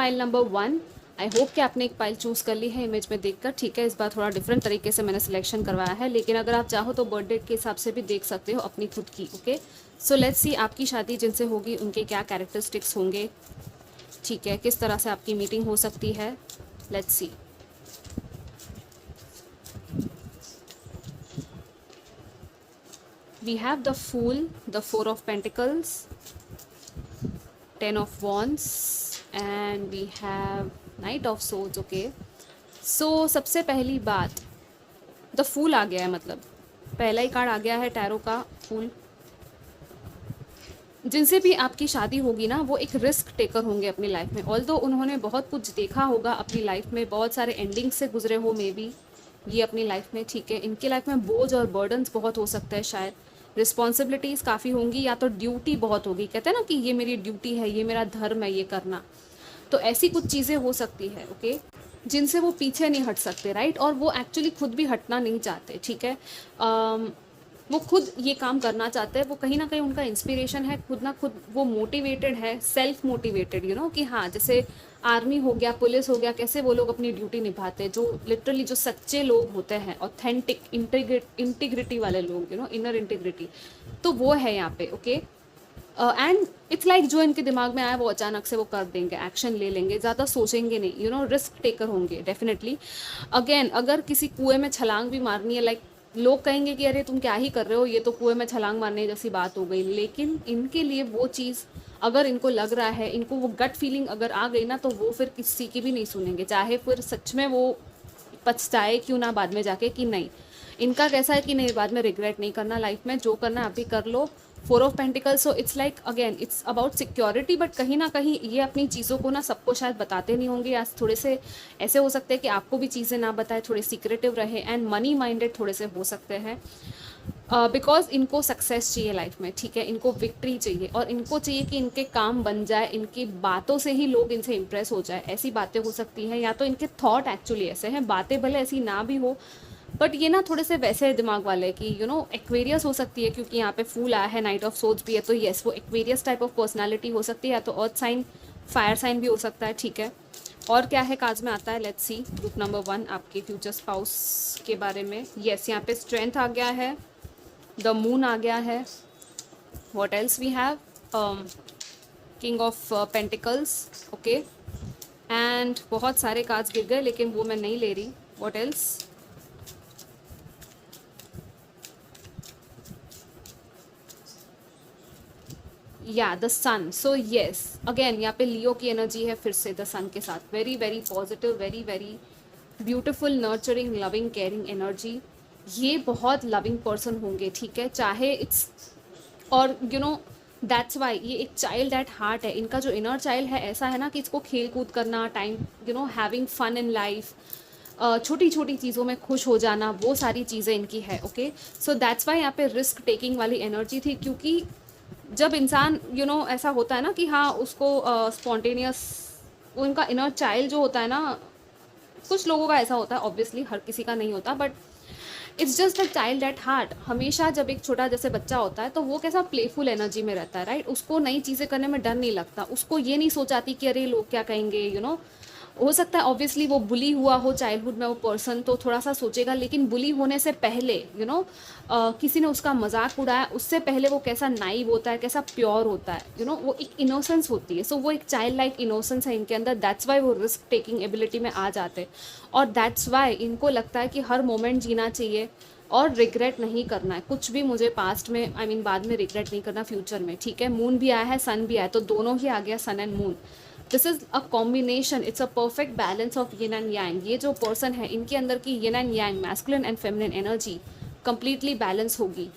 Pile number 1। I hope कि आपने एक पाइल चूज़ कर ली है इमेज में देखकर, ठीक है। इस बार थोड़ा डिफरेंट तरीके से मैंने सिलेक्शन करवाया है, लेकिन अगर आप चाहो तो बर्थ डेट के हिसाब से भी देख सकते हो अपनी खुद की, ओके। सो लेट्स सी आपकी शादी जिनसे होगी उनके क्या कैरेक्टरिस्टिक्स होंगे, ठीक है, किस तरह से आपकी मीटिंग हो सकती है। Let's C. We have the Fool, the Four of Pentacles, Ten of Wands, and we have Knight of Swords, okay. So सबसे पहली बात, द फूल आ गया है, मतलब पहला ही कार्ड आ गया है टैरो का, फूल। जिनसे भी आपकी शादी होगी ना, वो एक रिस्क टेकर होंगे अपनी लाइफ में। ऑल्दो उन्होंने बहुत कुछ देखा होगा अपनी लाइफ में, बहुत सारे एंडिंग से गुजरे हो मे बी ये अपनी लाइफ में, ठीक है। इनके लाइफ में बोझ और बर्डन्स बहुत हो सकता है, शायद रिस्पॉन्सिबिलिटीज़ काफ़ी होंगी, या तो ड्यूटी बहुत होगी। कहते हैं ना कि ये मेरी ड्यूटी है, ये मेरा धर्म है ये करना, तो ऐसी कुछ चीज़ें हो सकती है, ओके, जिनसे वो पीछे नहीं हट सकते, राइट। और वो एक्चुअली खुद भी हटना नहीं चाहते, ठीक है। वो खुद ये काम करना चाहते हैं, वो कहीं ना कहीं उनका इंस्पिरेशन है, खुद ना खुद वो मोटिवेटेड है, सेल्फ मोटिवेटेड, यू नो, कि हाँ, जैसे आर्मी हो गया, पुलिस हो गया, कैसे वो लोग अपनी ड्यूटी निभाते हैं, जो लिटरली जो सच्चे लोग होते हैं, ऑथेंटिक इंटीग्रिटी वाले लोग, यू नो, इनर इंटीग्रिटी, तो वो है यहाँ पे, ओके। एंड इट्स लाइक जो इनके दिमाग में आया वो अचानक से वो कर देंगे, एक्शन ले लेंगे, ज़्यादा सोचेंगे नहीं, यू नो, रिस्क टेकर होंगे डेफिनेटली। अगेन, अगर किसी कुएं में छलांग भी मारनी है, लाइक लोग कहेंगे कि अरे तुम क्या ही कर रहे हो, ये तो कुएं में छलांग मारने जैसी बात हो गई, लेकिन इनके लिए वो चीज़ अगर इनको लग रहा है, इनको वो गट फीलिंग अगर आ गई ना, तो वो फिर किसी की भी नहीं सुनेंगे, चाहे फिर सच में वो पछताए क्यों ना बाद में जाके कि नहीं। इनका कैसा है कि नहीं, बाद में रिग्रेट नहीं करना लाइफ में, जो करना अभी कर लो। Four of pentacles, so it's like again it's about security, but कहीं ना कहीं ये अपनी चीज़ों को ना सबको शायद बताते नहीं होंगे, या थोड़े से ऐसे हो सकते हैं कि आपको भी चीज़ें ना बताए, थोड़े सीक्रेटिव रहे, एंड मनी माइंडेड थोड़े से हो सकते हैं, बिकॉज इनको सक्सेस चाहिए लाइफ में, ठीक है। इनको विक्ट्री चाहिए, और इनको चाहिए कि इनके काम बन जाए, इनकी बातों से ही लोग इनसे इम्प्रेस हो जाए, ऐसी बातें हो सकती हैं। या तो इनके थॉट एक्चुअली ऐसे हैं, बातें भले ऐसी ना भी हो, बट ये ना थोड़े से वैसे दिमाग वाले कि यू नो एक्वेरियस हो सकती है, क्योंकि यहाँ पे फूल आया है, नाइट ऑफ सोर्ड्स भी है, तो येस वो एक्वेरियस टाइप ऑफ पर्सनालिटी हो सकती है, या तो अर्थ साइन, फायर साइन भी हो सकता है, ठीक है। और क्या है कार्ड्स में आता है, लेट्स सी। ग्रुप नंबर 1 आपके फ्यूचर स्पाउस के बारे में, येस यहाँ पे स्ट्रेंथ आ गया है, द मून आ गया है, what else we have, king of pentacles, okay, and बहुत सारे कार्ड्स गिर गए, लेकिन वो मैं नहीं ले रही। व्हाट एल्स, या the sun, so yes again यहाँ पे लियो की एनर्जी है फिर से द सन के साथ, very very positive, very very beautiful, nurturing, loving, caring energy. ये बहुत लविंग पर्सन होंगे, ठीक है, चाहे इट्स, और यू नो दैट्स वाई ये एक चाइल्ड एट हार्ट है। इनका जो इनर चाइल्ड है ऐसा है ना कि इसको खेल कूद करना, time, you know, having fun in life, छोटी छोटी चीज़ों में खुश हो जाना, वो सारी चीज़ें इनकी है, ओके। सो दैट्स वाई यहाँ पे रिस्क टेकिंग वाली एनर्जी थी, क्योंकि जब इंसान यू नो ऐसा होता है ना कि हाँ उसको स्पॉन्टेनियस, वो इनका इनर चाइल्ड जो होता है ना, कुछ लोगों का ऐसा होता है, ऑब्वियसली हर किसी का नहीं होता, but it's just a child at heart. हमेशा जब एक छोटा जैसे बच्चा होता है तो वो कैसा प्लेफुल एनर्जी में रहता है, राइट। उसको नई चीज़ें करने में डर नहीं लगता, उसको ये नहीं सोचाती कि अरे लोग क्या कहेंगे, यू नो। हो सकता है ऑब्वियसली वो बुली हुआ हो चाइल्डहुड में वो पर्सन, तो थोड़ा सा सोचेगा, लेकिन बुली होने से पहले यू नो किसी ने उसका मजाक उड़ाया, उससे पहले वो कैसा नाइव होता है, कैसा प्योर होता है, यू नो, वो एक इनोसेंस होती है। सो वो एक चाइल्ड लाइक इनोसेंस है इनके अंदर, दैट्स वाई वो रिस्क टेकिंग एबिलिटी में आ जाते हैं, और दैट्स वाई इनको लगता है कि हर मोमेंट जीना चाहिए और रिग्रेट नहीं करना है कुछ भी, मुझे पास्ट में आई मीन बाद में रिग्रेट नहीं करना फ्यूचर में, ठीक है। मून भी आया है, सन भी आया है, तो दोनों ही आ गया, sun and moon. This is a combination, it's a perfect balance of yin and yang. ये जो पर्सन है इनके अंदर की yin and yang, masculine and feminine energy completely balance होगी।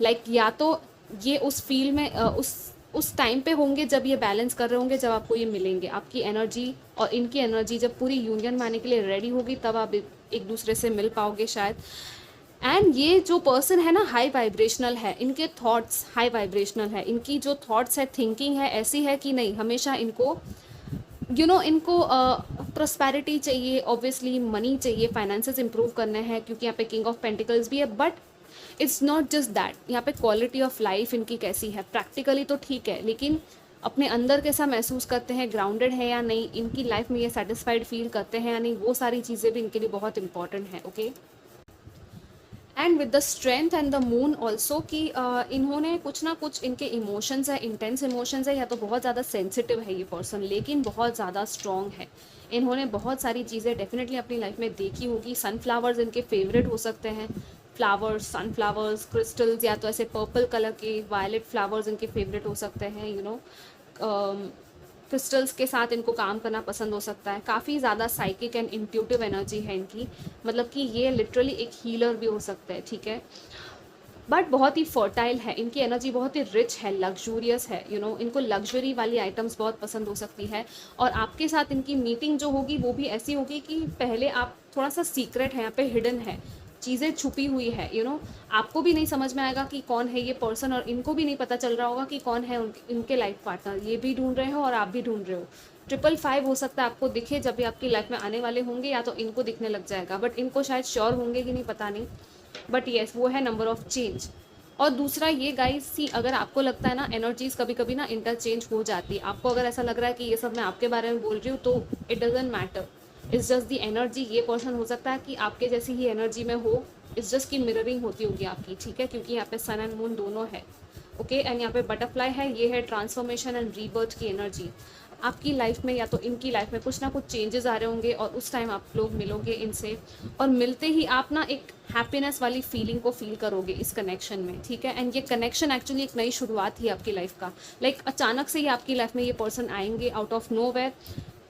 लाइक या तो ये उस फील्ड में उस टाइम पे होंगे जब ये बैलेंस कर रहे होंगे, जब आपको ये मिलेंगे, आपकी एनर्जी और इनकी एनर्जी जब पूरी यूनियन में आने के लिए रेडी होगी, तब आप एक दूसरे से मिल पाओगे शायद। एंड ये जो पर्सन है ना हाई वाइब्रेशनल है, इनके थॉट्स हाई वाइब्रेशनल है, इनकी जो थॉट्स है, थिंकिंग है ऐसी है कि नहीं, हमेशा इनको यू नो इनको प्रोस्पेरिटी चाहिए, ऑब्वियसली मनी चाहिए, फाइनेंसेस इंप्रूव करने हैं, क्योंकि यहाँ पे किंग ऑफ पेंटिकल्स भी है। But it's not just that, यहाँ पे क्वालिटी ऑफ लाइफ इनकी कैसी है, प्रैक्टिकली तो ठीक है, लेकिन अपने अंदर कैसा महसूस करते हैं, ग्राउंडेड है या नहीं, इनकी लाइफ में ये सेटिस्फाइड फील करते हैं या नहीं, वो सारी चीज़ें भी इनके लिए बहुत इंपॉर्टेंट है। Okay, and with the strength and the moon also कि इन्होंने कुछ ना कुछ, इनके इमोशंस है, इंटेंस इमोशंस है, या तो बहुत ज़्यादा सेंसिटिव है ये पर्सन, लेकिन बहुत ज़्यादा स्ट्रॉन्ग है। इन्होंने बहुत सारी चीज़ें डेफिनेटली अपनी लाइफ में देखी होगी। सनफ्लावर्स इनके फेवरेट हो सकते हैं, फ्लावर्स, सनफ्लावर्स, क्रिस्टल्स, या तो ऐसे पर्पल कलर के वायलेट फ्लावर्स इनके फेवरेट हो सकते हैं। क्रिस्टल्स के साथ इनको काम करना पसंद हो सकता है। काफ़ी ज़्यादा साइकिक एंड इंट्यूटिव एनर्जी है इनकी, मतलब कि ये लिटरली एक हीलर भी हो सकता है, ठीक है। बट बहुत ही फर्टाइल है, इनकी एनर्जी बहुत ही रिच है, लग्जूरियस है। इनको लग्जरी वाली आइटम्स बहुत पसंद हो सकती है। और आपके साथ इनकी मीटिंग जो होगी वो भी ऐसी होगी कि पहले आप थोड़ा सा सीक्रेट है, यहाँ पे हिडन है, चीज़ें छुपी हुई है। आपको भी नहीं समझ में आएगा कि कौन है ये पर्सन, और इनको भी नहीं पता चल रहा होगा कि कौन है इनके लाइफ पार्टनर। ये भी ढूंढ रहे हो और आप भी ढूंढ रहे हो। 555 हो सकता है आपको दिखे जब भी आपकी लाइफ में आने वाले होंगे, या तो इनको दिखने लग जाएगा, बट इनको शायद श्योर होंगे कि नहीं, पता नहीं। बट येस, वो है नंबर ऑफ चेंज। और दूसरा ये गाइस, सी अगर आपको लगता है ना एनर्जीज कभी कभी ना इंटरचेंज हो जाती है, आपको अगर ऐसा लग रहा है कि ये सब मैं आपके बारे में बोल रही हूँ, तो it doesn't matter, it's just the energy. ये पर्सन हो सकता है कि आपके जैसी ही एनर्जी में हो, इट्स जस्ट की मिररिंग होती होगी आपकी, ठीक है, क्योंकि यहाँ पे सन एंड मून दोनों है। ओके, एंड यहाँ पे बटरफ्लाई है, ये है ट्रांसफॉर्मेशन एंड रीबर्थ की एनर्जी। आपकी लाइफ में या तो इनकी लाइफ में कुछ ना कुछ चेंजेस आ रहे होंगे, और उस टाइम आप लोग मिलोगे इनसे, और मिलते ही आप ना एक हैप्पीनेस वाली फीलिंग को फील करोगे इस कनेक्शन में, ठीक है। एंड ये कनेक्शन एक्चुअली एक नई शुरुआत ही आपकी लाइफ का, लाइक अचानक से ही आपकी लाइफ में ये पर्सन आएंगे आउट ऑफ नोवेयर।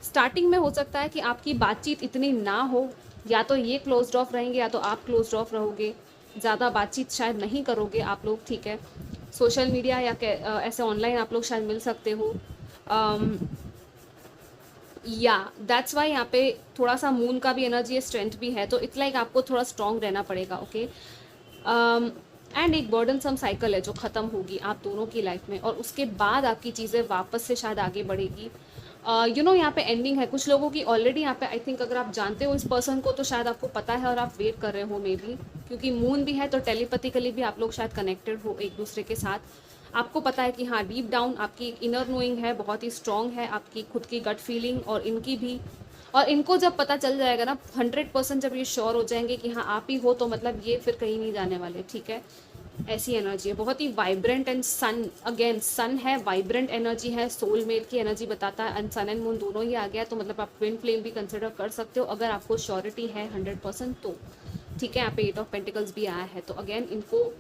स्टार्टिंग में हो सकता है कि आपकी बातचीत इतनी ना हो, या तो ये क्लोज्ड ऑफ रहेंगे या तो आप क्लोज्ड ऑफ रहोगे, ज़्यादा बातचीत शायद नहीं करोगे आप लोग, ठीक है। सोशल मीडिया या ऐसे ऑनलाइन आप लोग शायद मिल सकते हो। या दैट्स वाई यहाँ पे थोड़ा सा मून का भी एनर्जी है, स्ट्रेंथ भी है, तो इट्स लाइक आपको थोड़ा स्ट्रॉन्ग रहना पड़ेगा। ओके, एंड एक बर्डनसम साइकिल है जो ख़त्म होगी आप दोनों की लाइफ में, और उसके बाद आपकी चीज़ें वापस से शायद आगे बढ़ेगी। यहाँ पे एंडिंग है कुछ लोगों की ऑलरेडी। यहाँ पे आई थिंक अगर आप जानते हो इस पर्सन को, तो शायद आपको पता है और आप वेट कर रहे हो मे बी, क्योंकि मून भी है तो टेलीपैथिकली भी आप लोग शायद कनेक्टेड हो एक दूसरे के साथ। आपको पता है कि हाँ, डीप डाउन आपकी इनर नोइंग है, बहुत ही स्ट्रॉन्ग है आपकी खुद की गट फीलिंग, और इनकी भी। और इनको जब पता चल जाएगा ना 100%, जब ये श्योर हो जाएंगे कि हाँ आप ही हो, तो मतलब ये फिर कहीं नहीं जाने वाले, ठीक है। ऐसी एनर्जी है, बहुत ही वाइब्रेंट। एंड सन, अगेन सन है, वाइब्रेंट एनर्जी है, सोलमेट की एनर्जी बताता है, एंड सन एंड मून दोनों ही आ गया, तो मतलब आप ट्विन फ्लेम भी कंसिडर कर सकते हो अगर आपको श्योरिटी है 100% तो, ठीक है। यहाँ पे 8 ऑफ पेंटिकल्स भी आया है, तो अगेन इनको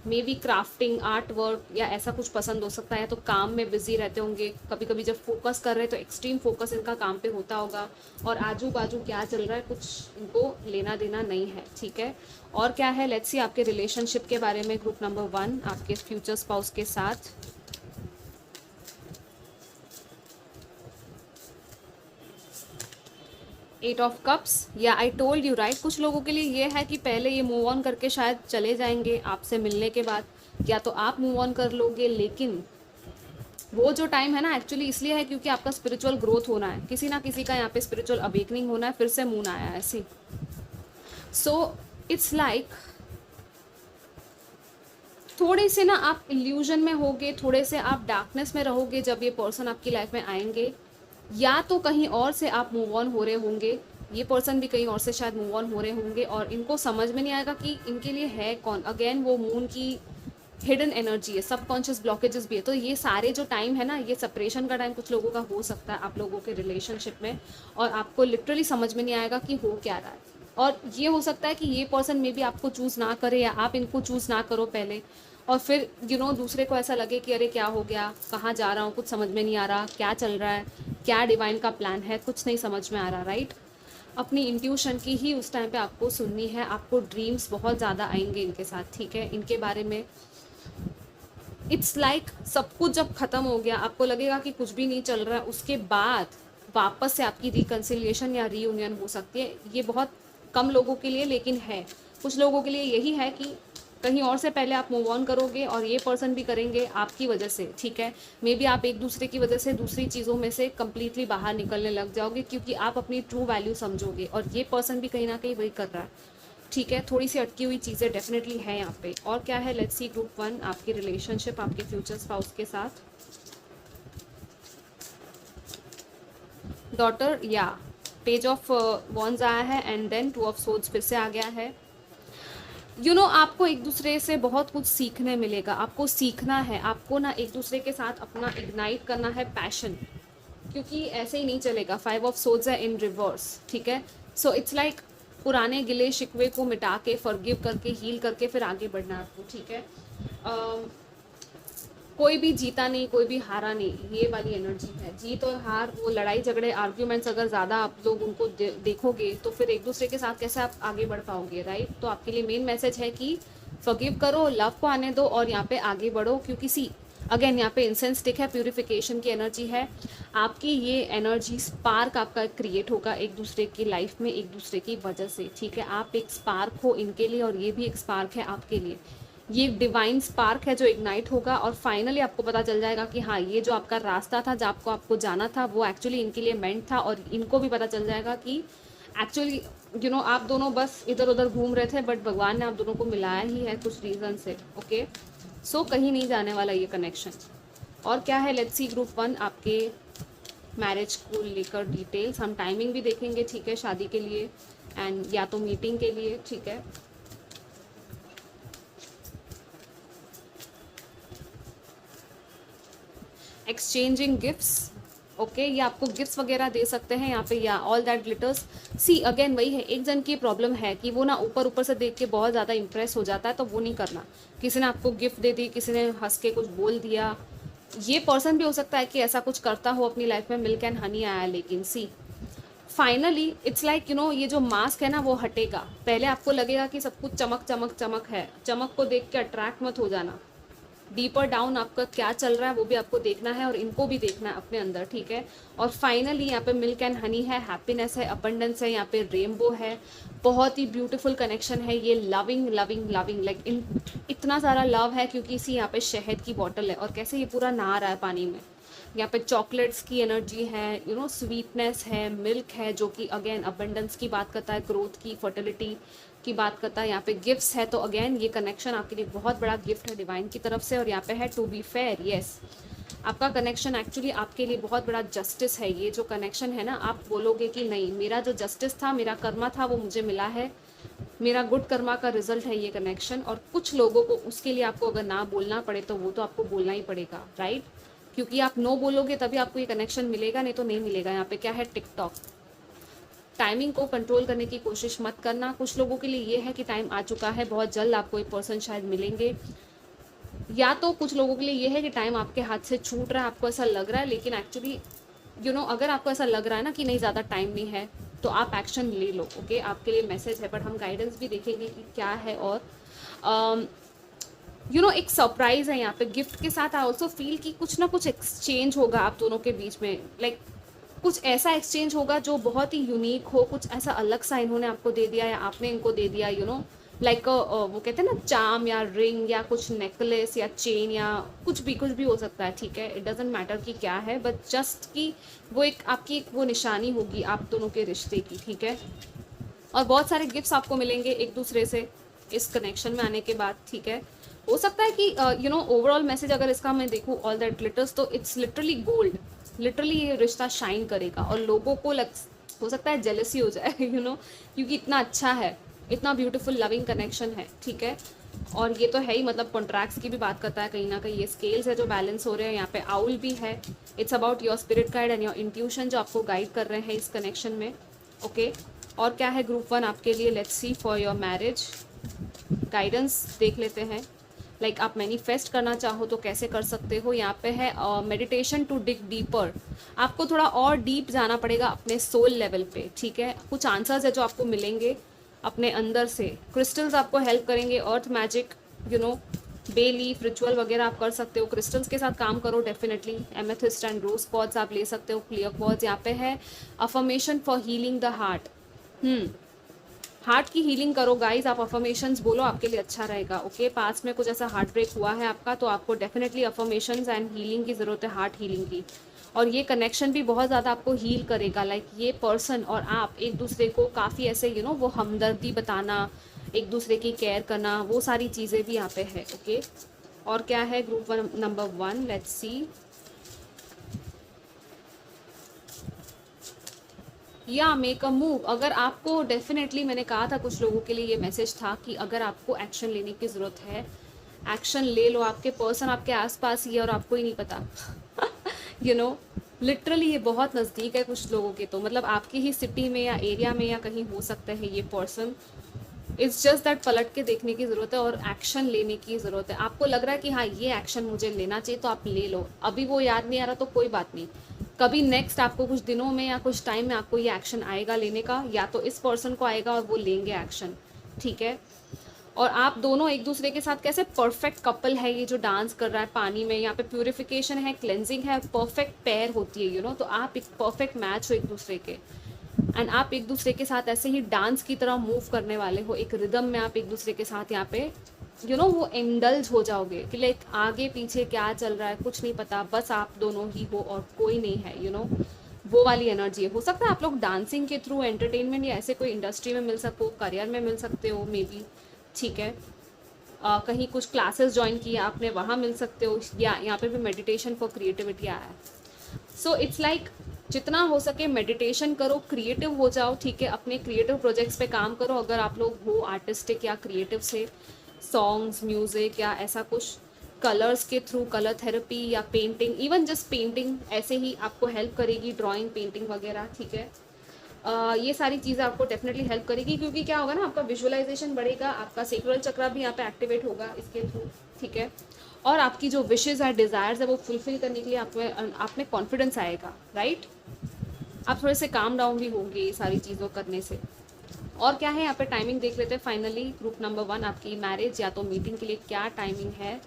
may be crafting, art work या ऐसा कुछ पसंद हो सकता है, तो काम में बिजी रहते होंगे। कभी कभी जब फोकस कर रहे हैं तो एक्सट्रीम फोकस इनका काम पे होता होगा, और आजू बाजू क्या चल रहा है कुछ इनको लेना देना नहीं है, ठीक है। और क्या है, लेट्स सी आपके रिलेशनशिप के बारे में, ग्रुप नंबर 1 आपके फ्यूचर स्पाउस के साथ। एट ऑफ कप्स, या आई टोल्ड यू राइट, कुछ लोगों के लिए ये है कि पहले ये मूव ऑन करके शायद चले जाएंगे आपसे मिलने के बाद, या तो आप मूव ऑन कर लोगे। लेकिन वो जो टाइम है ना एक्चुअली इसलिए है क्योंकि आपका स्पिरिचुअल ग्रोथ होना है, किसी ना किसी का यहाँ पे स्पिरिचुअल अवेकनिंग होना है, फिर से मून आया है ऐसी। सो इट्स लाइक थोड़े से ना आप इल्यूजन में होगे, थोड़े से आप डार्कनेस में रहोगे जब ये पर्सन आपकी लाइफ में आएंगे, या तो कहीं और से आप मूव ऑन हो रहे होंगे, ये पर्सन भी कहीं और से शायद मूव ऑन हो रहे होंगे, और इनको समझ में नहीं आएगा कि इनके लिए है कौन। अगेन वो मून की हिडन एनर्जी है, सबकॉन्शियस ब्लॉकेजेस भी है, तो ये सारे जो टाइम है ना, ये सेपरेशन का टाइम कुछ लोगों का हो सकता है आप लोगों के रिलेशनशिप में, और आपको लिटरली समझ में नहीं आएगा कि हो क्या रहा है। और ये हो सकता है कि ये पर्सन मे बी आपको चूज़ ना करे, या आप इनको चूज़ ना करो पहले, और फिर दूसरे को ऐसा लगे कि अरे क्या हो गया, कहाँ जा रहा हूँ, कुछ समझ में नहीं आ रहा, क्या चल रहा है, क्या डिवाइन का प्लान है, कुछ नहीं समझ में आ रहा, राइट। अपनी इंट्यूशन की ही उस टाइम पे आपको सुननी है। आपको ड्रीम्स बहुत ज़्यादा आएंगे इनके साथ, ठीक है, इनके बारे में। इट्स लाइक सब कुछ जब ख़त्म हो गया, आपको लगेगा कि कुछ भी नहीं चल रहा है, उसके बाद वापस से आपकी रिकन्सिलिएशन या रीयूनियन हो सकती है। ये बहुत कम लोगों के लिए लेकिन है, कुछ लोगों के लिए यही है कि कहीं और से पहले आप मूव ऑन करोगे, और ये पर्सन भी करेंगे आपकी वजह से, ठीक है। मे बी आप एक दूसरे की वजह से दूसरी चीज़ों में से कम्प्लीटली बाहर निकलने लग जाओगे, क्योंकि आप अपनी ट्रू वैल्यू समझोगे, और ये पर्सन भी कहीं ना कहीं वही कर रहा है, ठीक है। थोड़ी सी अटकी हुई चीज़ें डेफिनेटली है यहाँ पे। और क्या है, लेट्स सी ग्रुप 1 आपकी रिलेशनशिप आपके फ्यूचर स्पाउस के साथ। डॉटर या पेज ऑफ वॉन्स आया है and then two of swords फिर से आ गया है। आपको एक दूसरे से बहुत कुछ सीखने मिलेगा, आपको सीखना है, आपको ना एक दूसरे के साथ अपना इग्नाइट करना है पैशन, क्योंकि ऐसे ही नहीं चलेगा। 5 ऑफ सोर्ड्स है इन रिवर्स, ठीक है। सो इट्स लाइक पुराने गिले शिकवे को मिटा के, फॉरगिव करके, हील करके फिर आगे बढ़ना है आपको, ठीक है। कोई भी जीता नहीं, कोई भी हारा नहीं, ये वाली एनर्जी है। जीत और हार, वो लड़ाई झगड़े, आर्ग्यूमेंट्स अगर ज़्यादा आप लोग उनको देखोगे तो फिर एक दूसरे के साथ कैसे आप आगे बढ़ पाओगे, राइट। तो आपके लिए मेन मैसेज है कि फॉरगिव करो, लव को आने दो और यहाँ पे आगे बढ़ो, क्योंकि सी अगेन यहाँ पे इंसेंस स्टिक है, प्यूरिफिकेशन की एनर्जी है। आपकी ये एनर्जी स्पार्क आपका क्रिएट होगा एक दूसरे की लाइफ में, एक दूसरे की वजह से, ठीक है। आप एक स्पार्क हो इनके लिए और ये भी एक स्पार्क है आपके लिए। ये डिवाइन स्पार्क है जो इग्नाइट होगा और फाइनली आपको पता चल जाएगा कि हाँ, ये जो आपका रास्ता था, जो आपको जाना था, वो एक्चुअली इनके लिए मेंट था। और इनको भी पता चल जाएगा कि एक्चुअली आप दोनों बस इधर उधर घूम रहे थे, बट भगवान ने आप दोनों को मिलाया ही है कुछ रीज़न से, ओके। सो कहीं नहीं जाने वाला ये कनेक्शन। और क्या है, लेट्स सी ग्रुप 1 आपके मैरिज को लेकर डिटेल्स। हम टाइमिंग भी देखेंगे, ठीक है, शादी के लिए एंड या तो मीटिंग के लिए, ठीक है। एक्सचेंजिंग गिफ्ट्स, ओके, ये आपको गिफ्ट्स वगैरह दे सकते हैं यहाँ पे, या all that glitters. See again वही है, एक जन की प्रॉब्लम है कि वो ना ऊपर ऊपर से देख के बहुत ज़्यादा इंप्रेस हो जाता है, तो वो नहीं करना। किसी ने आपको गिफ्ट दे दी, किसी ने हंस के कुछ बोल दिया, ये पर्सन भी हो सकता है कि ऐसा कुछ करता हो अपनी लाइफ में, मिल्क एंड हनी आया, लेकिन सी फाइनली इट्स लाइक ये जो मास्क है ना वो हटेगा। पहले आपको लगेगा कि सब कुछ चमक चमक चमक है, चमक को देख के अट्रैक्ट मत हो जाना। डीपर डाउन आपका क्या चल रहा है वो भी आपको देखना है और इनको भी देखना है अपने अंदर, ठीक है। और फाइनली यहाँ पे मिल्क एंड हनी है, हैप्पीनेस है, अबंडेंस है, यहाँ पे रेनबो है, बहुत ही ब्यूटीफुल कनेक्शन है ये। लविंग लविंग लविंग, लाइक इतना सारा लव है, क्योंकि इसी यहाँ पे शहद की बॉटल है और कैसे ये पूरा नहा रहा है पानी में। यहाँ पे चॉकलेट्स की एनर्जी है, स्वीटनेस है, मिल्क है, जो कि अगेन अबंडेंस की बात करता है, ग्रोथ की, फर्टिलिटी की बात करता है। यहाँ पे गिफ्ट्स है, तो अगेन ये कनेक्शन आपके लिए बहुत बड़ा गिफ्ट है डिवाइन की तरफ से। और यहाँ पे है टू बी फेयर, यस, आपका कनेक्शन एक्चुअली आपके लिए बहुत बड़ा जस्टिस है। ये जो कनेक्शन है ना, आप बोलोगे कि नहीं, मेरा जो जस्टिस था, मेरा कर्मा था, वो मुझे मिला है, मेरा गुड कर्मा का रिजल्ट है ये कनेक्शन। और कुछ लोगों को उसके लिए आपको अगर ना बोलना पड़े तो वो तो आपको बोलना ही पड़ेगा, राइट, क्योंकि आप नो बोलोगे तभी आपको ये कनेक्शन मिलेगा, नहीं तो नहीं मिलेगा। यहाँ पे क्या है, टिकटॉक, टाइमिंग को कंट्रोल करने की कोशिश मत करना। कुछ लोगों के लिए ये है कि टाइम आ चुका है, बहुत जल्द आपको एक पर्सन शायद मिलेंगे, या तो कुछ लोगों के लिए ये है कि टाइम आपके हाथ से छूट रहा है, आपको ऐसा लग रहा है, लेकिन एक्चुअली अगर आपको ऐसा लग रहा है ना कि नहीं, ज़्यादा टाइम नहीं है, तो आप एक्शन ले लो, ओके। आपके लिए मैसेज है, बट हम गाइडेंस भी देखेंगे कि क्या है। और एक सरप्राइज है यहाँ पे गिफ्ट के साथ। आई ऑल्सो फील कि कुछ ना कुछ एक्सचेंज होगा आप दोनों के बीच में, लाइक कुछ ऐसा एक्सचेंज होगा जो बहुत ही यूनिक हो, कुछ ऐसा अलग सा इन्होंने आपको दे दिया या आपने इनको दे दिया, लाइक वो कहते हैं ना, चार्म या रिंग या कुछ नेकलेस या चेन या कुछ भी हो सकता है, ठीक है। इट डजेंट मैटर कि क्या है, बट जस्ट कि वो एक आपकी वो निशानी होगी आप दोनों के रिश्ते की, ठीक है। और बहुत सारे गिफ्ट्स आपको मिलेंगे एक दूसरे से इस कनेक्शन में आने के बाद, ठीक है। हो सकता है कि ओवरऑल मैसेज अगर इसका मैं देखूँ, ऑल दैट ग्लिटर्स, तो इट्स लिटरली गोल्ड, लिटरली ये रिश्ता शाइन करेगा और लोगों को हो सकता है जेलसी हो जाए, क्योंकि इतना अच्छा है, इतना ब्यूटीफुल लविंग कनेक्शन है, ठीक है। और ये तो है ही, मतलब कॉन्ट्रैक्ट्स की भी बात करता है कहीं ना कहीं। ये स्केल्स है जो बैलेंस हो रहे हैं, यहाँ पे आउल भी है। It's about your spirit guide and your intuition जो आपको गाइड कर रहे हैं इस कनेक्शन में, ओके। और क्या है ग्रुप 1 आपके लिए, let's see for your marriage guidance देख लेते हैं। लाइक आप मैनिफेस्ट करना चाहो तो कैसे कर सकते हो। यहाँ पे है मेडिटेशन टू डिग डीपर, आपको थोड़ा और डीप जाना पड़ेगा अपने सोल लेवल पे, ठीक है। कुछ आंसर्स है जो आपको मिलेंगे अपने अंदर से। क्रिस्टल्स आपको हेल्प करेंगे, अर्थ मैजिक, बे लीफ रिचुअल वगैरह आप कर सकते हो। क्रिस्टल्स के साथ काम करो definitely, amethyst and rose quartz आप ले सकते हो, क्लियर क्वार्ट्ज। यहाँ पे है affirmation for healing the heart, heart की हीलिंग करो गाइज, आप अफर्मेशंस बोलो, आपके लिए अच्छा रहेगा, ओके। पास में कुछ ऐसा हार्ट ब्रेक हुआ है आपका, तो आपको डेफिनेटली अफर्मेशंस एंड हीलिंग की ज़रूरत है, हार्ट हीलिंग की। और ये कनेक्शन भी बहुत ज़्यादा आपको हील करेगा, लाइक ये पर्सन और आप एक दूसरे को काफ़ी ऐसे वो हमदर्दी बताना, एक दूसरे की केयर करना, वो सारी चीज़ें भी यहाँ पे है, ओके। और क्या है ग्रुप 1 नंबर 1, लेट्स सी। या मेक अ मूव। अगर आपको डेफिनेटली, मैंने कहा था कुछ लोगों के लिए ये मैसेज था कि अगर आपको एक्शन लेने की ज़रूरत है, एक्शन ले लो। आपके पर्सन आपके आसपास ही है और आपको ही नहीं पता। लिटरली ये बहुत नज़दीक है कुछ लोगों के, तो मतलब आपकी ही सिटी में या एरिया में या कहीं हो सकता है ये पर्सन। इट्स जस्ट दैट पलट के देखने की ज़रूरत है और एक्शन लेने की ज़रूरत है। आपको लग रहा है कि हाँ ये एक्शन मुझे लेना चाहिए, तो आप ले लो। अभी वो याद नहीं आ रहा तो कोई बात नहीं, कभी नेक्स्ट आपको कुछ दिनों में या कुछ टाइम में आपको ये एक्शन आएगा लेने का, या तो इस पर्सन को आएगा और वो लेंगे एक्शन, ठीक है। और आप दोनों एक दूसरे के साथ कैसे परफेक्ट कपल है, ये जो डांस कर रहा है पानी में, यहाँ पे प्यूरिफिकेशन है, क्लेंजिंग है, परफेक्ट पेयर होती है तो आप एक परफेक्ट मैच हो एक दूसरे के। एंड आप एक दूसरे के साथ ऐसे ही डांस की तरह मूव करने वाले हो, एक रिदम में आप एक दूसरे के साथ यहाँ पे वो इंडल्ज हो जाओगे कि लाइक आगे पीछे क्या चल रहा है कुछ नहीं पता, बस आप दोनों ही हो और कोई नहीं है। वो वाली एनर्जी है। हो सकता है आप लोग डांसिंग के थ्रू एंटरटेनमेंट या ऐसे कोई इंडस्ट्री में मिल सको, करियर में मिल सकते हो मे बी, ठीक है। कहीं कुछ क्लासेस ज्वाइन किए आपने, वहाँ मिल सकते हो, या यहाँ पे भी मेडिटेशन फॉर क्रिएटिविटी आया है। सो इट्स लाइक जितना हो सके मेडिटेशन करो, क्रिएटिव हो जाओ, ठीक है। अपने क्रिएटिव प्रोजेक्ट्स पे काम करो, अगर आप लोग हो आर्टिस्टिक या क्रिएटिव से, सॉन्ग्स, म्यूज़िक या ऐसा कुछ, कलर्स के थ्रू, कलर थेरेपी या पेंटिंग, इवन जस्ट पेंटिंग ऐसे ही आपको हेल्प करेगी, ड्राइंग, पेंटिंग वगैरह, ठीक है। ये सारी चीज़ें आपको डेफिनेटली हेल्प करेगी, क्योंकि क्या होगा ना, आपका विजुअलाइजेशन बढ़ेगा, आपका सेक्रुअल चक्र भी यहाँ पे एक्टिवेट होगा इसके थ्रू, ठीक है। और आपकी जो विशेज़ है, डिज़ायर्स है, वो फुलफिल करने के लिए आप में कॉन्फिडेंस आएगा, राइट। आप थोड़े से काम डाउन भी होंगे ये सारी चीज़ों करने से। और क्या है यहाँ पे, टाइमिंग देख लेते हैं फाइनली। ग्रुप नंबर 1 आपकी मैरिज या तो मीटिंग के लिए क्या टाइमिंग है।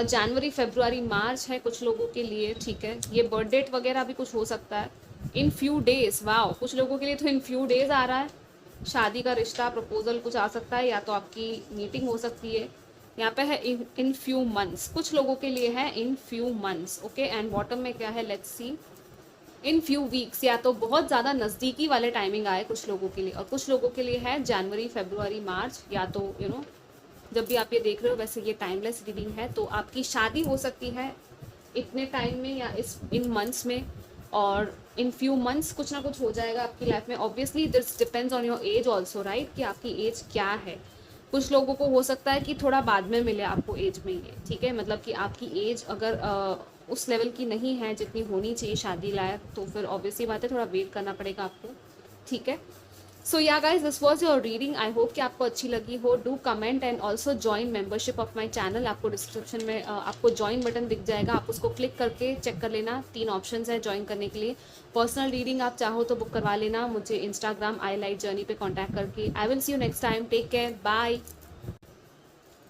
जनवरी, फरवरी, मार्च है कुछ लोगों के लिए, ठीक है। ये बर्थ डेट वगैरह भी कुछ हो सकता है इन फ्यू डेज। वाओ, कुछ लोगों के लिए तो इन फ्यू डेज आ रहा है। शादी का रिश्ता, प्रपोजल कुछ आ सकता है, या तो आपकी मीटिंग हो सकती है। यहाँ पे है इन फ्यू मंथ्स, कुछ लोगों के लिए है in few months, okay. And bottom में क्या है, let's C, in few weeks, या तो बहुत ज़्यादा नज़दीकी वाले टाइमिंग आए कुछ लोगों के लिए, और कुछ लोगों के लिए है जनवरी, फरवरी, मार्च, या तो जब भी आप ये देख रहे हो। वैसे ये टाइमलेस रीडिंग है, तो आपकी शादी हो सकती है इतने टाइम में या इन मंथ्स में, और इन फ्यू मंथ्स कुछ ना कुछ हो जाएगा आपकी लाइफ में। Obviously this depends on your age also, right, कि आपकी एज क्या है। कुछ लोगों को हो सकता है कि थोड़ा बाद में मिले आपको एज में ये, ठीक है। मतलब कि आपकी एज अगर उस लेवल की नहीं है जितनी होनी चाहिए शादी लायक, तो फिर ऑब्वियसली बात है, थोड़ा वेट करना पड़ेगा आपको, ठीक है। सो yeah guys, this was your reading. I hope कि आपको अच्छी लगी हो। Do comment and also join membership of my channel. आपको डिस्क्रिप्शन में आपको ज्वाइन बटन दिख जाएगा, आप उसको क्लिक करके चेक कर लेना। 3 ऑप्शंस है ज्वाइन करने के लिए। पर्सनल रीडिंग आप चाहो तो बुक करवा लेना मुझे इंस्टाग्राम आई लाइट जर्नी पे कॉन्टैक्ट करके। I will see you next time, take care, bye.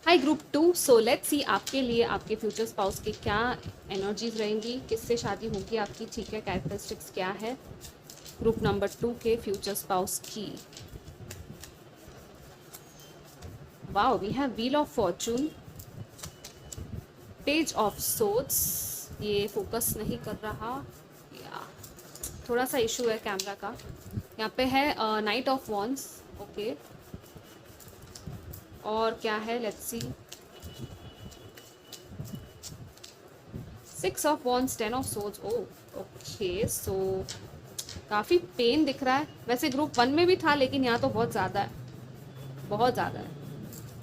Hi group 2, so let's see आपके लिए आपके फ्यूचर स्पाउस की क्या एनर्जीज रहेंगी, किससे शादी होगी आपकी, ठीक है। कैरेक्टरिस्टिक्स क्या है ग्रुप नंबर 2 के फ्यूचर स्पाउस की। Wow, we have wheel of fortune, page of swords. ये फोकस नहीं कर रहा, या थोड़ा सा इशू है कैमरा का। यहाँ पे है नाइट ऑफ वॉन्ड्स, ओके। और क्या है, let's see, 6 of wands, 10 of swords. Oh okay, so काफ़ी पेन दिख रहा है। वैसे ग्रुप 1 में भी था, लेकिन यहाँ तो बहुत ज़्यादा है, बहुत ज़्यादा है।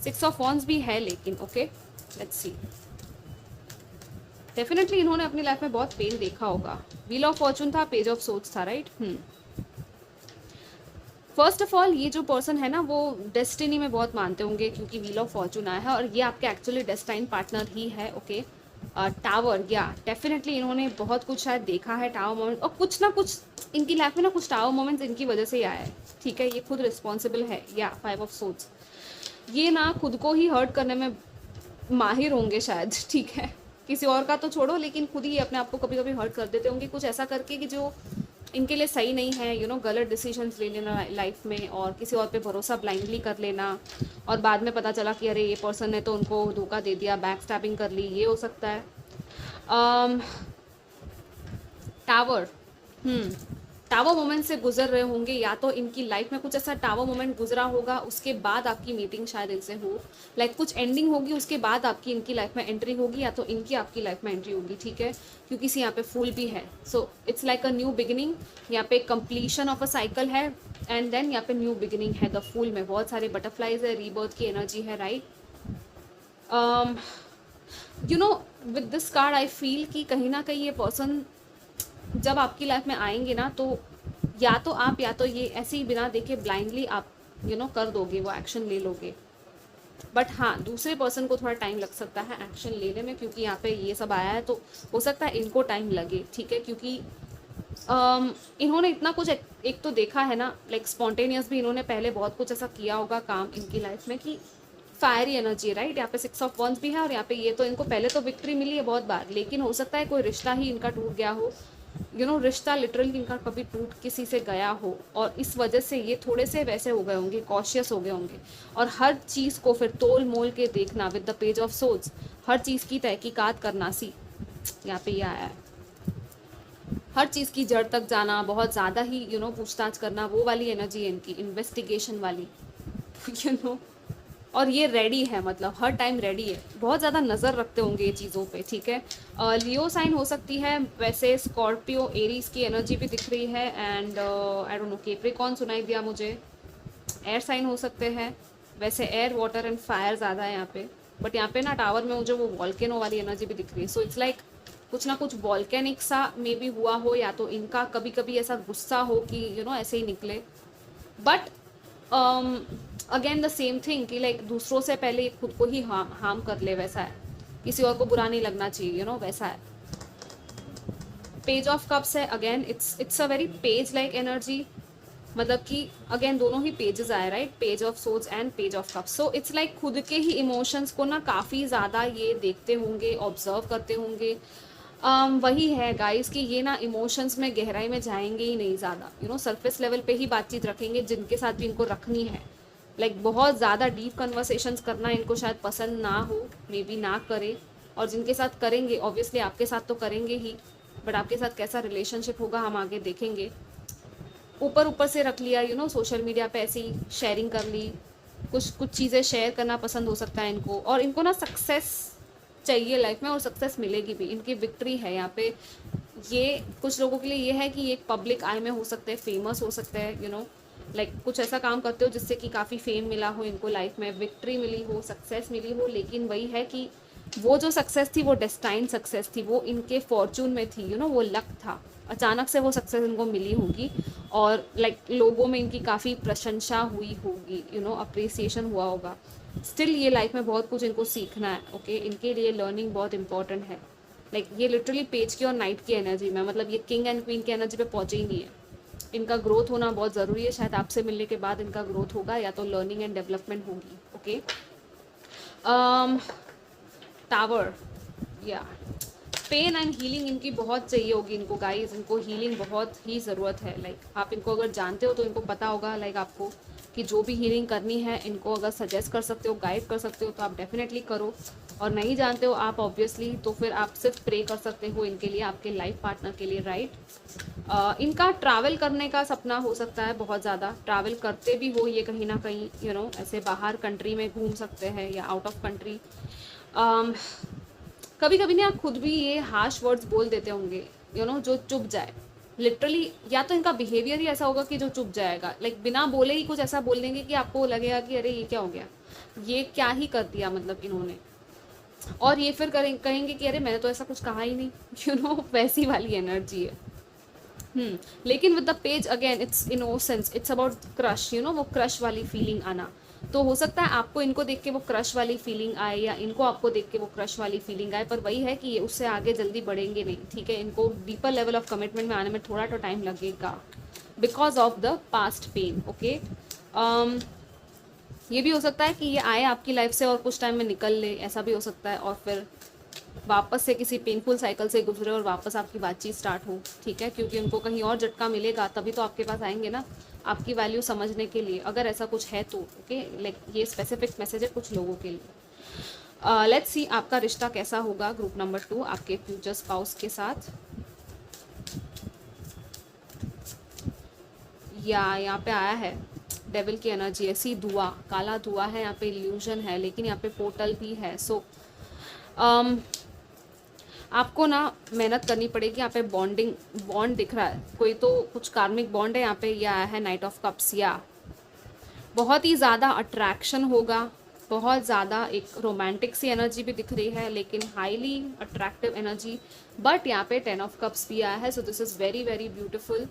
6 ऑफ वॉन्ड्स भी है लेकिन, ओके, लेट्स सी। डेफिनेटली इन्होंने अपनी लाइफ में बहुत पेन देखा होगा। व्हील ऑफ फॉर्चून था, पेज ऑफ सोर्ड्स था, राइट। फर्स्ट ऑफ ऑल, ये जो पर्सन है ना, वो डेस्टिनी में बहुत मानते होंगे, क्योंकि व्हील ऑफ फॉर्चून आया है और ये आपके एक्चुअली डेस्टाइन पार्टनर ही है, ओके। टावर, या डेफिनेटली इन्होंने बहुत कुछ शायद देखा है, टावर मोमेंट, और कुछ ना कुछ इनकी लाइफ में ना, कुछ टावर मोमेंट्स इनकी वजह से ही आया है, ठीक है। ये खुद रिस्पॉन्सिबल है, या 5 ऑफ सोर्ड्स, ये ना खुद को ही हर्ट करने में माहिर होंगे शायद, ठीक है। किसी और का तो छोड़ो, लेकिन खुद ही अपने आप को कभी कभी हर्ट कर देते होंगे, कुछ ऐसा करके कि जो इनके लिए सही नहीं है। गलत डिसीजंस ले लेना लाइफ में, और किसी और पे भरोसा ब्लाइंडली कर लेना, और बाद में पता चला कि अरे ये पर्सन ने तो उनको धोखा दे दिया, बैक स्टैपिंग कर ली, ये हो सकता है। टावर, टावर मोमेंट से गुजर रहे होंगे, या तो इनकी लाइफ में कुछ ऐसा टावर मोमेंट गुजरा होगा, उसके बाद आपकी मीटिंग शायद इनसे हो, लाइक कुछ एंडिंग होगी, उसके बाद आपकी इनकी लाइफ में एंट्री होगी, या तो इनकी आपकी लाइफ में एंट्री होगी, ठीक है, क्योंकि सी यहाँ पे फूल भी है। सो it's like a new beginning, यहाँ पे कंप्लीशन ऑफ अ साइकिल है, एंड देन यहाँ पे न्यू बिगिनिंग है। द फूल में बहुत सारे बटरफ्लाइज है, रीबर्थ की एनर्जी है, right. You know with this card I feel कि कहीं ना कहीं ये पर्सन जब आपकी लाइफ में आएंगे ना, तो या तो ये ऐसे ही बिना देखे ब्लाइंडली आप कर दोगे, वो एक्शन ले लोगे। बट हाँ, दूसरे पर्सन को थोड़ा टाइम लग सकता है एक्शन लेने में, क्योंकि यहाँ पे ये सब आया है, तो हो सकता है इनको टाइम लगे, ठीक है, क्योंकि इन्होंने इतना कुछ एक तो देखा है ना, लाइक स्पॉन्टेनियस भी इन्होंने पहले बहुत कुछ ऐसा किया होगा काम इनकी लाइफ में कि फायरी एनर्जी, राइट। यहाँ पे 6 ऑफ वंस भी है, और यहाँ पे ये तो इनको पहले तो विक्ट्री मिली है बहुत बार, लेकिन हो सकता है कोई रिश्ता ही इनका टूट गया हो, रिश्ता लिटरली इनका कभी टूट किसी से गया हो, और इस वजह से ये थोड़े से वैसे हो गए होंगे, कॉशियस हो गए होंगे, और हर चीज़ को फिर तोल मोल के देखना with the page of swords, हर चीज़ की तहकीकात करना। सी यहाँ पे ये आया है, हर चीज़ की जड़ तक जाना, बहुत ज़्यादा ही पूछताछ करना, वो वाली एनर्जी है इनकी, इन्वेस्टिगेशन वाली और ये रेडी है, मतलब हर टाइम रेडी है, बहुत ज़्यादा नज़र रखते होंगे ये चीज़ों पे, ठीक है। लियो साइन हो सकती है, वैसे स्कॉर्पियो एरीज की एनर्जी भी दिख रही है, and I don't know Capricorn सुनाई दिया मुझे, एयर साइन हो सकते हैं, वैसे एयर वाटर एंड फायर ज़्यादा है यहाँ पे, बट यहाँ पे ना टावर में मुझे वो वॉल्केनो वाली एनर्जी भी दिख रही है। सो इट्स लाइक कुछ ना कुछ वॉल्केनिक सा मे भी हुआ हो, या तो इनका कभी कभी ऐसा गुस्सा हो कि ऐसे ही निकले, but again the same thing कि लाइक दूसरों से पहले खुद को ही हार्म कर ले, वैसा है, किसी और को बुरा नहीं लगना चाहिए, वैसा है। पेज ऑफ कप्स है, again it's a very page like energy, मतलब कि अगेन दोनों ही पेजेस आए, right, page of swords and page of cups. So it's like खुद के ही इमोशंस को ना काफ़ी ज़्यादा ये देखते होंगे, ऑब्जर्व करते होंगे। वही है गाइस कि ये ना इमोशंस में गहराई में जाएंगे ही नहीं ज़्यादा, सरफेस लेवल पे ही बातचीत रखेंगे, जिनके साथ भी इनको रखनी है। लाइक बहुत ज़्यादा डीप कन्वर्सेशंस करना इनको शायद पसंद ना हो, मे बी ना करे, और जिनके साथ करेंगे ऑब्वियसली आपके साथ तो करेंगे ही, बट आपके साथ कैसा रिलेशनशिप होगा हम आगे देखेंगे। ऊपर ऊपर से रख लिया, सोशल मीडिया पे ऐसी शेयरिंग कर ली, कुछ चीज़ें शेयर करना पसंद हो सकता है इनको, और इनको ना सक्सेस चाहिए लाइफ में, और सक्सेस मिलेगी भी, इनकी विक्ट्री है यहाँ पे। ये कुछ लोगों के लिए ये है कि ये एक पब्लिक आई में हो सकते हैं, फेमस हो सकते हैं, लाइक कुछ ऐसा काम करते हो जिससे कि काफ़ी फेम मिला हो इनको, लाइफ में विक्ट्री मिली हो, सक्सेस मिली हो, लेकिन वही है कि वो जो सक्सेस थी वो डेस्टाइन सक्सेस थी, वो इनके फॉर्चून में थी, वो लक था, अचानक से वो सक्सेस इनको मिली होगी, और लाइक लोगों में इनकी काफ़ी प्रशंसा हुई होगी, अप्रिसिएशन हुआ होगा। स्टिल ये लाइफ में बहुत कुछ इनको सीखना है, ओके, इनके लिए लर्निंग बहुत इंपॉर्टेंट है। लाइक ये लिटरली पेज की और नाइट की एनर्जी में, मतलब ये किंग एंड क्वीन की एनर्जी पे पहुंचे ही नहीं है। इनका ग्रोथ होना बहुत ज़रूरी है, शायद आपसे मिलने के बाद इनका ग्रोथ होगा, या तो लर्निंग एंड डेवलपमेंट होगी, ओके। टावर, या पेन एंड हीलिंग इनकी बहुत चाहिए होगी इनको गाइस, इनको हीलिंग बहुत ही ज़रूरत है। लाइक आप इनको अगर जानते हो तो इनको पता होगा, लाइक आपको कि जो भी हीलिंग करनी है इनको अगर सजेस्ट कर सकते हो, गाइड कर सकते हो, तो आप डेफिनेटली करो, और नहीं जानते हो आप ऑब्वियसली तो फिर आप सिर्फ प्रे कर सकते हो इनके लिए, आपके लाइफ पार्टनर के लिए, राइट। इनका ट्रैवल करने का सपना हो सकता है, बहुत ज़्यादा ट्रैवल करते भी हो ये कहीं ना कहीं, ऐसे बाहर कंट्री में घूम सकते हैं या आउट ऑफ कंट्री। कभी कभी ना खुद भी ये हार्श वर्ड्स बोल देते होंगे, जो चुप जाए, लिटरली, या तो इनका बिहेवियर ही ऐसा होगा कि जो चुप जाएगा, लाइक बिना बोले ही कुछ ऐसा बोल देंगे कि आपको लगेगा कि अरे ये क्या हो गया, ये क्या ही कर दिया मतलब इन्होंने, और ये फिर कहेंगे कि अरे मैंने तो ऐसा कुछ कहा ही नहीं, वैसी वाली एनर्जी है। लेकिन with the page again it's innocence, it's about crush, वो क्रश वाली फीलिंग आना। तो हो सकता है आपको इनको देख के वो क्रश वाली फीलिंग आए, या इनको आपको देख के वो क्रश वाली फीलिंग आए, पर वही है कि ये उससे आगे जल्दी बढ़ेंगे नहीं, ठीक है। इनको डीपर लेवल ऑफ कमिटमेंट में आने में थोड़ा तो टाइम लगेगा, because of the past pain, okay. ये भी हो सकता है कि ये आए आपकी लाइफ से और कुछ टाइम में निकल ले, ऐसा भी हो सकता है, और फिर वापस से किसी पेनफुल साइकिल से गुजरे और वापस आपकी बातचीत स्टार्ट हो, ठीक है, क्योंकि उनको कहीं और झटका मिलेगा तभी तो आपके पास आएंगे ना, आपकी वैल्यू समझने के लिए, अगर ऐसा कुछ है तो, ओके। लाइक ये स्पेसिफिक मैसेज है कुछ लोगों के लिए। लेट्स सी आपका रिश्ता कैसा होगा ग्रुप नंबर 2 आपके फ्यूचर स्पाउस के साथ। या यहाँ पे आया है डेविल की एनर्जी, ऐसी धुआं, काला धुआं है यहाँ पे, इल्यूजन है, लेकिन यहाँ पे पोर्टल भी है। सो आपको ना मेहनत करनी पड़ेगी। यहाँ पे बॉन्ड दिख रहा है, कोई तो कुछ कार्मिक बॉन्ड है यहाँ पे। ये आया है नाइट ऑफ कप्स, या बहुत ही ज़्यादा अट्रैक्शन होगा, बहुत ज़्यादा एक रोमांटिक सी एनर्जी भी दिख रही है, लेकिन हाईली अट्रैक्टिव एनर्जी। बट यहाँ पे 10 ऑफ कप्स भी आया है, so this is very very beautiful.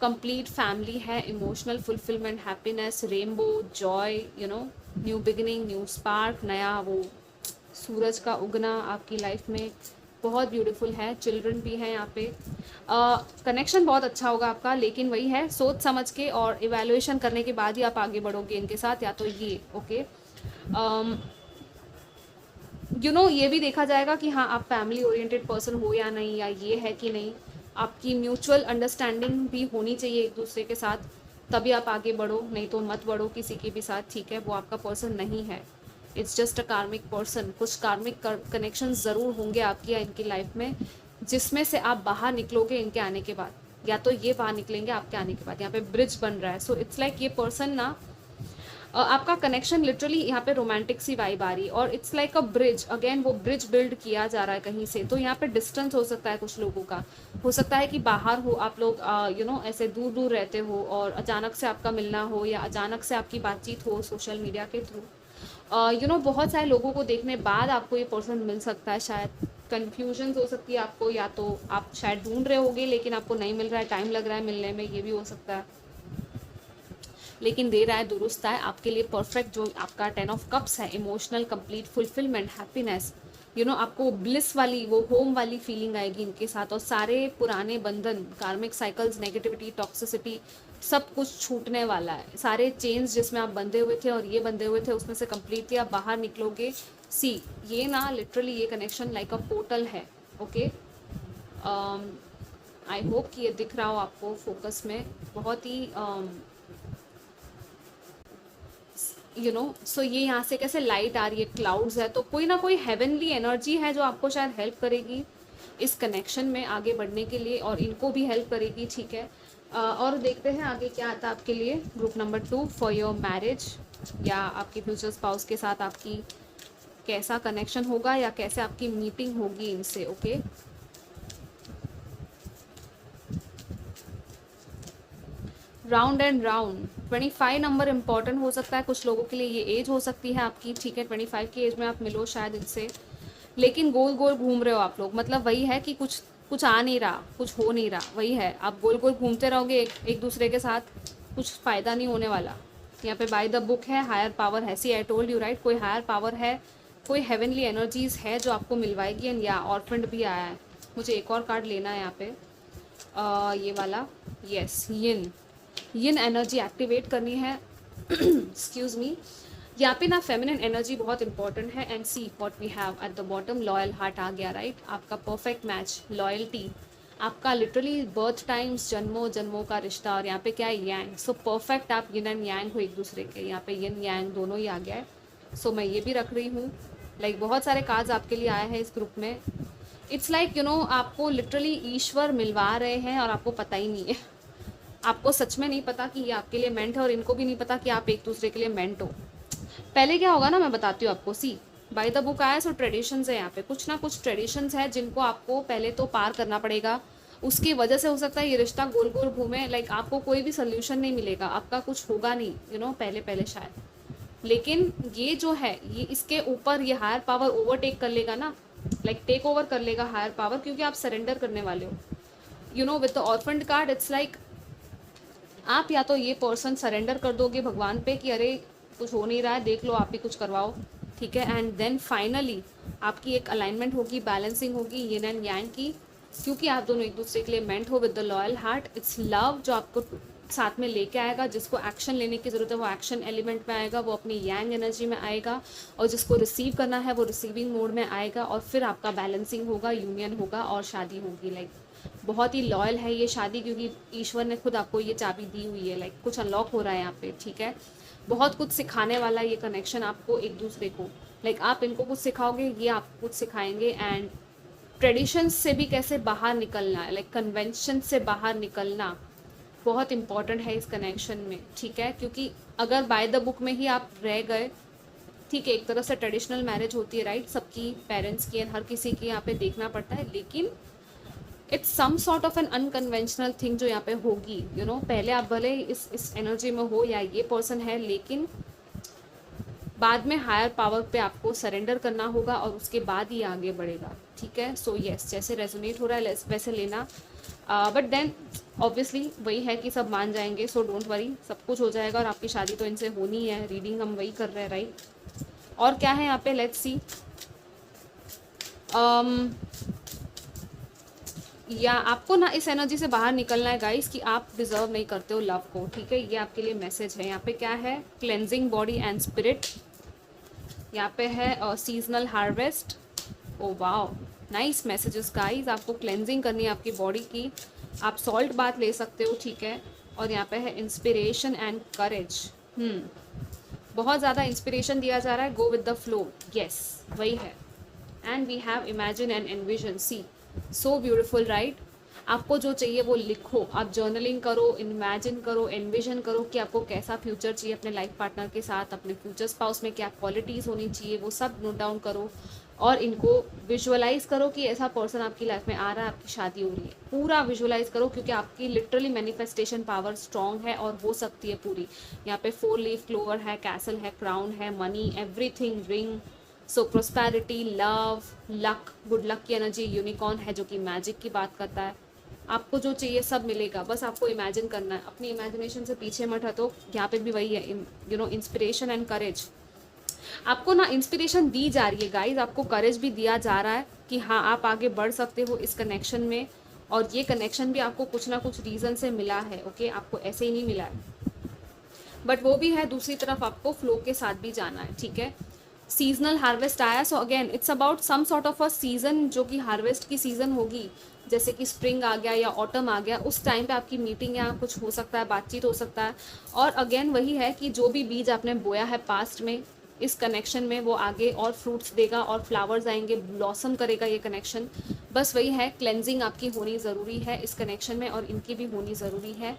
Complete family है, emotional fulfilment, happiness, rainbow, joy, you know, new beginning, new spark, नया वो सूरज का उगना आपकी लाइफ में बहुत ब्यूटीफुल है। चिल्ड्रन भी हैं यहाँ पे। कनेक्शन बहुत अच्छा होगा आपका, लेकिन वही है, सोच समझ के और इवैल्यूएशन करने के बाद ही आप आगे बढ़ोगे इनके साथ, या तो ये ओके। यू नो, ये भी देखा जाएगा कि हाँ आप फैमिली ओरिएंटेड पर्सन हो या नहीं, या ये है कि नहीं। आपकी म्यूचुअल अंडरस्टैंडिंग भी होनी चाहिए एक दूसरे के साथ, तभी आप आगे बढ़ो, नहीं तो मत बढ़ो किसी के भी साथ, ठीक है। वो आपका पर्सन नहीं है, इट्स जस्ट अ कार्मिक पर्सन। कुछ कार्मिक कनेक्शन ज़रूर होंगे आपकी या इनकी लाइफ में, जिसमें से आप बाहर निकलोगे इनके आने के बाद, या तो ये बाहर निकलेंगे आपके आने के बाद। यहाँ पे ब्रिज बन रहा है, सो इट्स लाइक ये पर्सन ना आपका कनेक्शन लिटरली यहाँ पे रोमांटिक सी वाइब आ रही, और it's like a bridge, again वो ब्रिज बिल्ड किया जा रहा है कहीं से। तो यहाँ पे डिस्टेंस हो सकता है कुछ लोगों का, हो सकता है कि बाहर हो आप लोग, यू नो, ऐसे दूर दूर रहते हो और अचानक से आपका मिलना हो, या अचानक से आपकी बातचीत हो सोशल मीडिया के थ्रू। यू नो, बहुत सारे लोगों को देखने बाद आपको ये पर्सन मिल सकता है। शायद कन्फ्यूजन हो सकती है आपको, या तो आप शायद ढूंढ रहे होगे लेकिन आपको नहीं मिल रहा है, टाइम लग रहा है मिलने में, ये भी हो सकता है। लेकिन दे रहा है, दुरुस्त है आपके लिए परफेक्ट। जो आपका 10 ऑफ कप्स है, emotional complete fulfilment, happiness, you know, आपको ब्लिस वाली वो होम वाली फीलिंग आएगी इनके साथ, और सारे पुराने बंधन, कार्मिक साइकिल्स, नेगेटिविटी, टॉक्सिसिटी, सब कुछ छूटने वाला है। सारे चेन्स जिसमें आप बंधे हुए थे और ये बंधे हुए थे, उसमें से कम्प्लीटली आप बाहर निकलोगे। सी, ये ना लिटरली ये कनेक्शन लाइक अ पोर्टल है, ओके। आई होप कि ये दिख रहा हो आपको फोकस में, बहुत ही यू नो। सो ये यहाँ से कैसे लाइट आ रही है, क्लाउड्स है, तो कोई ना कोई हेवनली एनर्जी है जो आपको शायद हेल्प करेगी इस कनेक्शन में आगे बढ़ने के लिए, और इनको भी हेल्प करेगी, ठीक है। और देखते हैं आगे क्या आता है आपके लिए। Group number 2 for your marriage, या आपके फ्यूचर स्पाउस के साथ आपकी कैसा कनेक्शन होगा, या कैसे आपकी मीटिंग होगी इनसे, okay. Round and round 25 number important हो सकता है कुछ लोगों के लिए, ये एज हो सकती है आपकी, ठीक है। 25 की एज में आप मिलो शायद इनसे, लेकिन गोल गोल घूम रहे हो आप लोग। मतलब वही है कि कुछ कुछ आ नहीं रहा, कुछ हो नहीं रहा, वही है, आप गोल गोल घूमते रहोगे एक दूसरे के साथ, कुछ फ़ायदा नहीं होने वाला। यहाँ पे बाय द बुक है, हायर पावर है, सी आई टोल्ड यू राइट, कोई हायर पावर है, कोई हेवनली एनर्जीज है जो आपको मिलवाएगी। एंड या ऑर्फेंड भी आया है, मुझे एक और कार्ड लेना है यहाँ पे, ये वाला, यस, यिन एनर्जी एक्टिवेट करनी है। एक्सक्यूज मी, यहाँ पे ना फेमिनिन एनर्जी बहुत इंपॉर्टेंट है। And see what we have at the bottom, loyal heart आ गया, राइट। आपका परफेक्ट मैच, लॉयल्टी, आपका लिटरली बर्थ टाइम्स, जन्मों जन्मों का रिश्ता, और यहाँ पे क्या है, यांग। सो परफेक्ट आप यिन एंड यांग हो एक दूसरे के, यहाँ पे यिन यांग दोनों ही आ गया है। सो मैं ये भी रख रही हूँ, लाइक बहुत सारे कार्ड्स आपके लिए आए हैं इस ग्रुप में। इट्स लाइक, यू नो, आपको लिटरली ईश्वर मिलवा रहे हैं और आपको पता ही नहीं है। आपको सच में नहीं पता कि ये आपके लिए मेंट है, और इनको भी नहीं पता कि आप एक दूसरे के लिए मेंट हो। पहले क्या होगा ना, मैं बताती हूँ आपको। सी, बाय द बुक आया, सो ट्रेडिशंस है यहाँ पे, कुछ ना कुछ ट्रेडिशंस है जिनको आपको पहले तो पार करना पड़ेगा। उसकी वजह से हो सकता है ये रिश्ता गोल गोल घूमे, लाइक आपको कोई भी सोल्यूशन नहीं मिलेगा, आपका कुछ होगा नहीं, यू नो, पहले शायद। लेकिन ये जो है, ये इसके ऊपर ये हायर पावर ओवरटेक कर लेगा ना, लाइक टेक ओवर कर लेगा हायर पावर, क्योंकि आप सरेंडर करने वाले हो। You know, with the orphaned card, it's like आप या तो ये पर्सन सरेंडर कर दोगे भगवान पे कि अरे कुछ हो नहीं रहा है, देख लो आप ही कुछ करवाओ, ठीक है। एंड देन फाइनली आपकी एक अलाइनमेंट होगी, बैलेंसिंग होगी यिन एंड यांग की, क्योंकि आप दोनों एक दूसरे के लिए मेंट हो। With the loyal heart, it's love जो आपको साथ में लेके आएगा। जिसको एक्शन लेने की ज़रूरत है वो एक्शन एलिमेंट में आएगा, वो अपनी यांग एनर्जी में आएगा, और जिसको रिसीव करना है वो रिसीविंग मोड में आएगा, और फिर आपका बैलेंसिंग होगा, यूनियन होगा और शादी होगी। लाइक बहुत ही लॉयल है ये शादी, क्योंकि ईश्वर ने खुद आपको ये चाबी दी हुई है। लाइक कुछ अनलॉक हो रहा है यहाँ पे, ठीक है। बहुत कुछ सिखाने वाला ये कनेक्शन आपको एक दूसरे को, लाइक आप इनको कुछ सिखाओगे, ये आपको कुछ सिखाएंगे। एंड ट्रेडिशंस से भी कैसे बाहर निकलना है, लाइक कन्वेंशन से बाहर निकलना, बहुत इंपॉर्टेंट है इस कनेक्शन में, ठीक है, क्योंकि अगर बाय द बुक में ही आप रह गए, ठीक है, एक तरह से ट्रेडिशनल मैरिज होती है राइट, सबकी पेरेंट्स की हर किसी की यहाँ पे देखना पड़ता है, लेकिन it's some sort of an unconventional thing जो यहाँ पे होगी, यू नो, पहले आप भले इस एनर्जी में हो या ये पर्सन है, लेकिन बाद में हायर पावर पे आपको सरेंडर करना होगा और उसके बाद ही आगे बढ़ेगा, ठीक है। सो यस, जैसे रेजोनेट हो रहा है वैसे लेना, बट देन ऑब्वियसली वही है कि सब मान जाएंगे, सो डोंट वरी, सब कुछ हो जाएगा और आपकी शादी तो इनसे होनी है, रीडिंग हम वही कर रहे हैं राइट। और क्या है यहाँ पे, लेट्स सी, या आपको ना इस एनर्जी से बाहर निकलना है गाइस कि आप डिजर्व नहीं करते हो लव को, ठीक है, ये आपके लिए मैसेज है। यहाँ पे क्या है, क्लेंजिंग बॉडी एंड स्पिरिट, यहाँ पे है seasonal harvest, oh wow, nice messages guys, आपको क्लेंजिंग करनी है आपकी बॉडी की, आप सॉल्ट बात ले सकते हो, ठीक है। और यहाँ पे है इंस्पिरेशन एंड करेज, बहुत ज़्यादा इंस्पिरेशन दिया जा रहा है, go with the flow, yes वही है। And we have imagine and envision, see so beautiful right. आपको जो चाहिए वो लिखो, आप जर्नलिंग करो, इमेजिन करो, एनविजन करो कि आपको कैसा फ्यूचर चाहिए अपने लाइफ पार्टनर के साथ, अपने फ्यूचर स्पाउस में क्या क्वालिटीज़ होनी चाहिए, वो सब नोट डाउन करो और इनको विजुअलाइज करो कि ऐसा पर्सन आपकी लाइफ में आ रहा है, आपकी शादी हो रही है, पूरा विजुअलाइज करो, क्योंकि आपकी लिटरली मैनिफेस्टेशन पावर स्ट्रॉन्ग है और हो सकती है पूरी। यहाँ पे 4 लीफ क्लोवर है, कैसल है, क्राउन है, money, everything, ring, so prosperity, love, luck, good luck की एनर्जी, यूनिकॉर्न है जो कि मैजिक की बात करता है, आपको जो चाहिए सब मिलेगा, बस आपको इमेजिन करना है, अपनी इमेजिनेशन से पीछे मत हटो। यहाँ पे भी वही है, you know, inspiration and courage, आपको ना इंस्पिरेशन दी जा रही है गाइज, आपको करेज भी दिया जा रहा है कि हाँ आप आगे बढ़ सकते हो इस कनेक्शन में, और ये कनेक्शन भी आपको कुछ ना कुछ रीज़न से मिला है, ओके, आपको ऐसे ही नहीं मिला है, बट वो भी है, दूसरी तरफ आपको फ्लो के साथ भी जाना है, ठीक है। सीजनल हार्वेस्ट आया, so again it's about some sort of a season जो कि हार्वेस्ट की सीजन होगी, जैसे कि स्प्रिंग आ गया या ऑटम आ गया, उस टाइम पे आपकी मीटिंग या कुछ हो सकता है, बातचीत हो सकता है। और अगेन वही है कि जो भी बीज आपने बोया है पास्ट में इस कनेक्शन में, वो आगे और फ्रूट्स देगा और फ्लावर्स आएंगे, ब्लॉसम करेगा ये कनेक्शन। बस वही है, क्लेंजिंग आपकी होनी ज़रूरी है इस कनेक्शन में और इनकी भी होनी ज़रूरी है,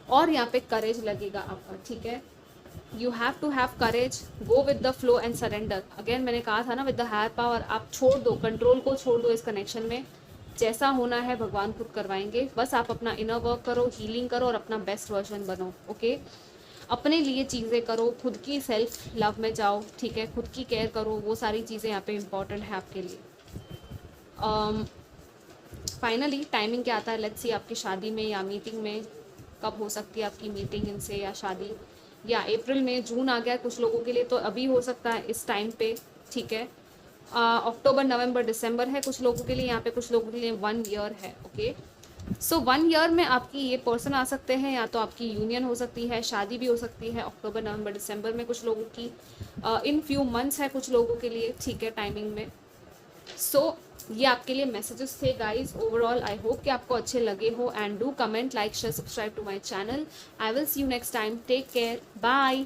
और यहाँ पे करेज लगेगा आपका, ठीक है। You have to have courage, go with the flow and surrender. Again मैंने कहा था ना, विद द हायर पावर, आप छोड़ दो, कंट्रोल को छोड़ दो इस कनेक्शन में, जैसा होना है भगवान खुद करवाएंगे, बस आप अपना इनर वर्क करो, हीलिंग करो और अपना बेस्ट वर्जन बनो, ओके। अपने लिए चीज़ें करो, खुद की सेल्फ लव में जाओ, ठीक है, खुद की केयर करो, वो सारी चीज़ें यहाँ पे इम्पॉर्टेंट है आपके लिए। फाइनली टाइमिंग क्या आता है, लेट्स सी, आपकी शादी में या मीटिंग में कब हो सकती है आपकी मीटिंग इनसे या शादी, या अप्रैल में, जून आ गया कुछ लोगों के लिए तो अभी हो सकता है इस टाइम पे, ठीक है। अक्टूबर, नवंबर, दिसंबर है कुछ लोगों के लिए, यहाँ पे कुछ लोगों के लिए 1 ईयर है, ओके। सो 1 ईयर में आपकी ये पर्सन आ सकते हैं, या तो आपकी यूनियन हो सकती है, शादी भी हो सकती है अक्टूबर, नवंबर, दिसंबर में कुछ लोगों की, इन फ्यू मंथ्स है कुछ लोगों के लिए, ठीक है, टाइमिंग में। सो ये आपके लिए मैसेजेस थे गाइज। ओवरऑल आई होप कि आपको अच्छे लगे हो, and do comment, like, share, subscribe to my channel. I will see you next time, take care, bye.